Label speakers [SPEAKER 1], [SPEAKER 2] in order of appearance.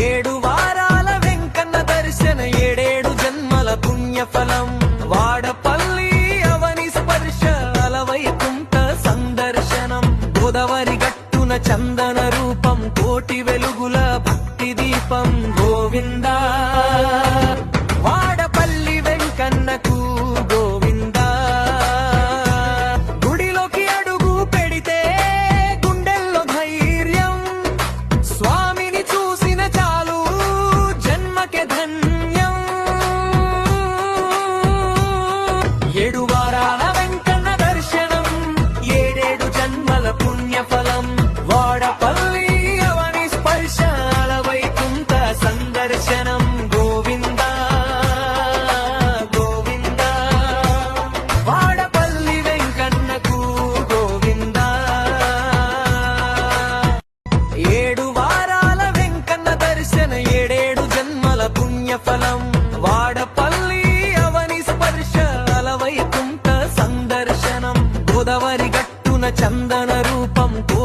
[SPEAKER 1] ఏడు వారాల వెంకన్న దర్శన ఏడేడు జన్మల పుణ్యఫలం వాడపల్లి అవని స్పర్శ అలవైకుంఠ సందర్శనం గోదావరి గట్టున చందన రూపం కోటి వెలుగుల భక్తి దీపం గోవిందా వాడపల్లి వెంకన్నకు గోవిందా గుడిలోకి అడుగు పెడితే గుండెల్లో ధైర్యం స్వామిని చూసిన చాలు జన్మకే ధన్యం ఏడు వారాల వెంకన్న దర్శనం ఏడేడు జన్మల పుణ్యఫలం వాడపల్లి అవని స్పర్శ అలవైకుంఠ సందర్శనం గోవిందా గోవిందా వాడపల్లి వెంకన్నకు గోవిందా ఏడు వారాల వెంకన్న దర్శన ఏడేడు జన్మల పుణ్యఫలం వాడపల్లి అవని స్పర్శ అలవైకుంఠ సందర్శనం గోదావరి గట్టున చందన రూపం కోటి